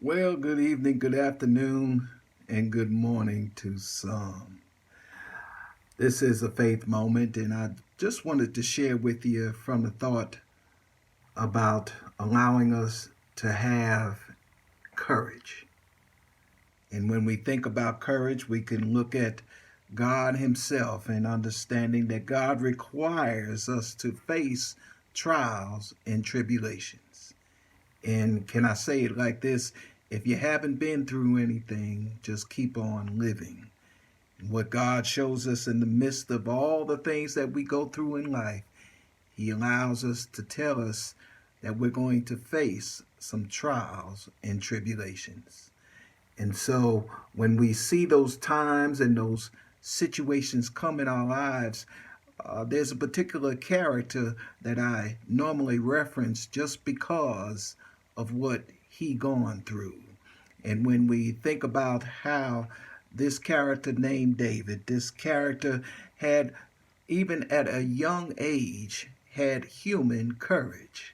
Well, good evening, good afternoon, and good morning to some. This is a faith moment, and I just wanted to share with you from the thought about allowing us to have courage. And when we think about courage, we can look at God Himself and understanding that God requires us to face trials and tribulations. And can I say it like this? If you haven't been through anything, just keep on living. And what God shows us in the midst of all the things that we go through in life, He allows us to tell us that we're going to face some trials and tribulations. And so when we see those times and those situations come in our lives, there's a particular character that I normally reference just because of what he gone through. And when we think about how this character named David, this character had, even at a young age, had human courage.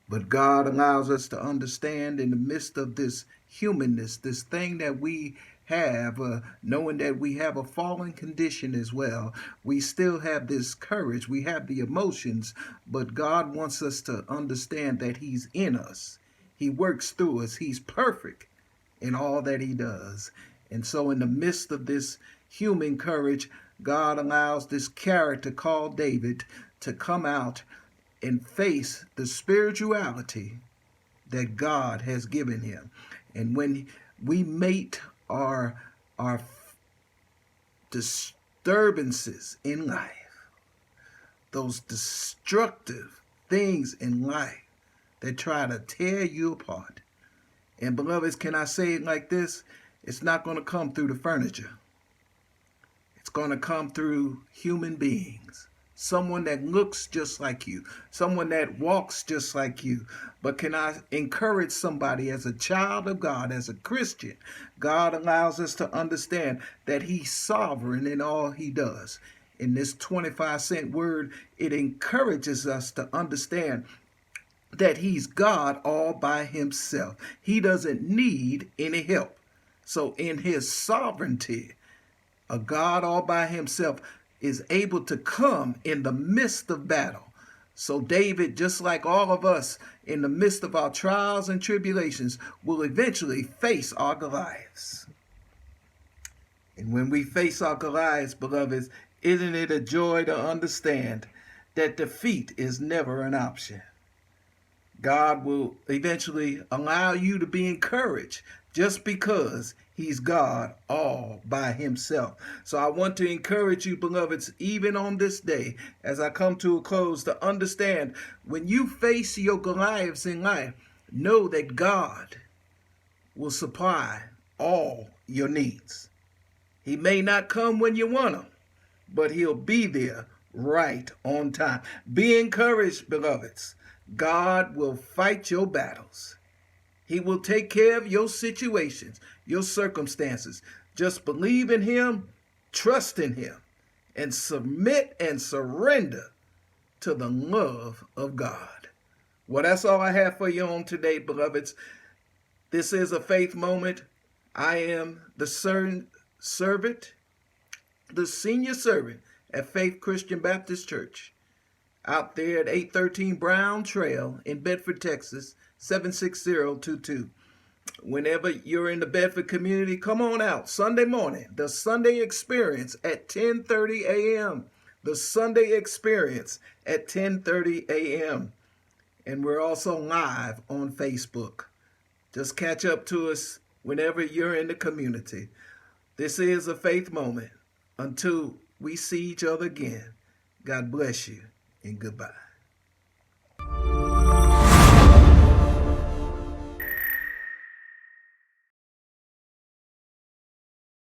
But God allows us to understand in the midst of this humanness, this thing that we have, knowing that we have a fallen condition as well, we still have this courage, we have the emotions, but God wants us to understand that He's in us. He works through us. He's perfect in all that He does. And so in the midst of this human courage, God allows this character called David to come out and face the spirituality that God has given him. And when we mate our disturbances in life, those destructive things in life that try to tear you apart. And beloveds, can I say it like this? It's not going to come through the furniture. It's going to come through human beings. Someone that looks just like you, someone that walks just like you. But can I encourage somebody as a child of God, as a Christian? God allows us to understand that He's sovereign in all He does. In this 25-cent word, it encourages us to understand that He's God all by Himself. He doesn't need any help. So in His sovereignty, a God all by Himself is able to come in the midst of battle. So David, just like all of us, in the midst of our trials and tribulations, will eventually face our Goliaths. And when we face our Goliaths, beloveds, isn't it a joy to understand that defeat is never an option? God will eventually allow you to be encouraged just because He's God all by Himself. So I want to encourage you, beloveds, even on this day, as I come to a close, to understand when you face your Goliaths in life, know that God will supply all your needs. He may not come when you want Him, but He'll be there right on time. Be encouraged, beloveds. God will fight your battles. He will take care of your situations, your circumstances. Just believe in Him, trust in Him, and submit and surrender to the love of God. Well, that's all I have for you on today, beloveds. This is a faith moment. I am the servant, the senior servant at Faith Christian Baptist Church, out there at 813 Brown Trail in Bedford, Texas, 76022. Whenever you're in the Bedford community, come on out Sunday morning. The Sunday Experience at 10:30 a.m. The Sunday Experience at 10:30 a.m. And we're also live on Facebook. Just catch up to us whenever you're in the community. This is a faith moment. Until we see each other again, God bless you and goodbye.